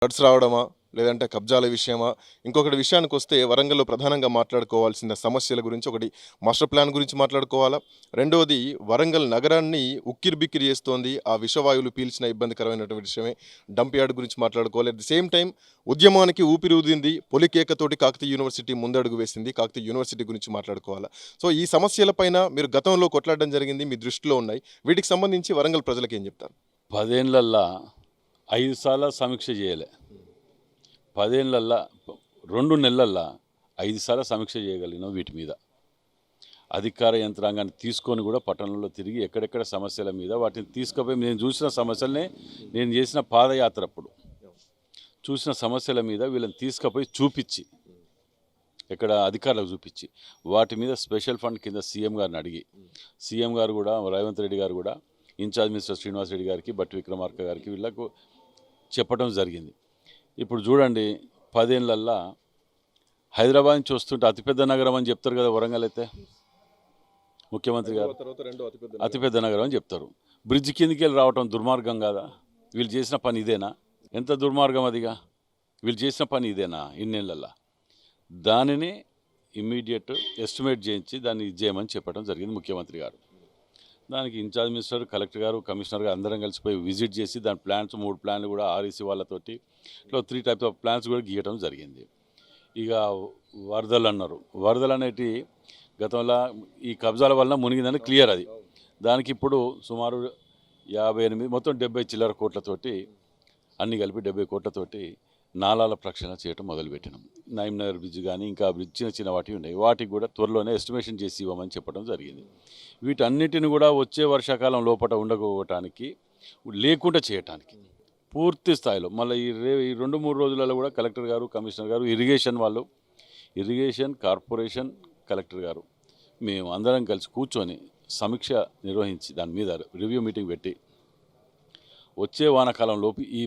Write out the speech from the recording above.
Floods రావడమా? లేదంటే కబ్జాల విషయమా? ఇంకొకటి విషయానికొస్తే వరంగల్‌లో ప్రధానంగా మాట్లాడుకోవాల్సిన సమస్యల గురించి ఒకటి మాస్టర్ ప్లాన్ గురించి మాట్లాడుకోవాలా? రెండోది వరంగల్ నగరాన్ని ఉక్కిరిబిక్కిరి చేస్తోంది. ఆ విషవాయువులు పీల్చిన ఇబ్బందికరమైనటువంటి విషయమే. డంప్ యార్డ్ గురించి మాట్లాడుకోవాలి. అట్ ది సేమ్ టైమ్ ఉద్యమానికి ఊపిరి ఊదింది. పొలికేకతోటి కాకతీయ యూనివర్సిటీ ముందడుగు వేసింది. కాకతీయ యూనివర్సిటీ గురించి మాట్లాడుకోవాలా? సో, ఈ సమస్యల పైన మీరు గతంలో కొట్లాడడం జరిగింది. మీ దృష్టిలో ఉన్నాయి. వీటికి సంబంధించి వరంగల్ ప్రజలకేం చెప్తారు? 10 ఏళ్లల్లా 5 సార్ల సమీక్ష చేయలే. 10 ఏళ్లల్లా 2 నెలలల్లా 5 సార్ల సమీక్ష చేయగలిగినాం వీటి మీద. అధికార యంత్రాంగాన్ని తీసుకొని కూడా పట్టణంలో తిరిగి ఎక్కడెక్కడ సమస్యల మీద వాటిని తీసుకుపోయి నేను చూసిన సమస్యలనే నేను చేసిన పాదయాత్ర అప్పుడు చూసిన సమస్యల మీద వీళ్ళని తీసుకుపోయి చూపించి ఇక్కడ అధికారులకు చూపించి వాటి మీద స్పెషల్ ఫండ్ కింద సీఎం గారిని అడిగి సీఎం గారు కూడా రేవంత్ రెడ్డి గారు కూడా ఇన్ఛార్జ్ మినిస్టర్ శ్రీనివాస్ రెడ్డి గారికి బట్టి విక్రమార్క గారికి వీళ్ళకు చెప్పడం జరిగింది. ఇప్పుడు చూడండి 10 ఏళ్లల్లా హైదరాబాద్ నుంచి వస్తుంటే అతిపెద్ద నగరం అని చెప్తారు కదా వరంగల్ అయితే ముఖ్యమంత్రి గారు అతిపెద్ద నగరం అని చెప్తారు. బ్రిడ్జ్ కిందికి వెళ్ళి రావటం దుర్మార్గం కాదా? వీళ్ళు చేసిన పని ఇదేనా? ఎంత దుర్మార్గం అదిగా? వీళ్ళు చేసిన పని ఇదేనా ఇన్నేళ్ళల్లా? దానిని ఇమ్మీడియట్ ఎస్టిమేట్ చేయించి దాన్ని ఇది చేయమని చెప్పడం జరిగింది ముఖ్యమంత్రి గారు. దానికి ఇన్ఛార్జ్ మినిస్టర్ కలెక్టర్ గారు కమిషనర్ గారు అందరం కలిసిపోయి విజిట్ చేసి దాని ప్లాన్స్ 3 ప్లాన్లు కూడా ఆర్ఈసీ వాళ్ళతోటి ఇట్లా 3 టైప్స్ ఆఫ్ ప్లాన్స్ కూడా గీయడం జరిగింది. ఇక వరదలు అన్నారు. వరదలు అనేటి గతంలో ఈ కబ్జాల వలన మునిగిందని క్లియర్ అది. దానికి ఇప్పుడు సుమారు 58 మొత్తం 70 చిల్లర కోట్లతోటి అన్నీ కలిపి 70 కోట్లతోటి నాలాల ప్రక్షాళన చేయడం మొదలుపెట్టినాం. నగర్ బ్రిడ్జ్ కానీ ఇంకా బ్రిడ్జ్ చిన్న చిన్న వాటివి ఉన్నాయి. వాటికి కూడా త్వరలోనే ఎస్టిమేషన్ చేసి ఇవ్వమని చెప్పడం జరిగింది. వీటన్నిటిని కూడా వచ్చే వర్షాకాలం లోపల ఉండకపోవటానికి లేకుండా చేయటానికి పూర్తి స్థాయిలో మళ్ళీ ఈ 2-3 రోజులలో కూడా కలెక్టర్ గారు కమిషనర్ గారు ఇరిగేషన్ కార్పొరేషన్ కలెక్టర్ గారు మేము అందరం కలిసి కూర్చొని సమీక్ష నిర్వహించి దాని మీద రివ్యూ మీటింగ్ పెట్టి వచ్చే వానాకాలం లోపు ఈ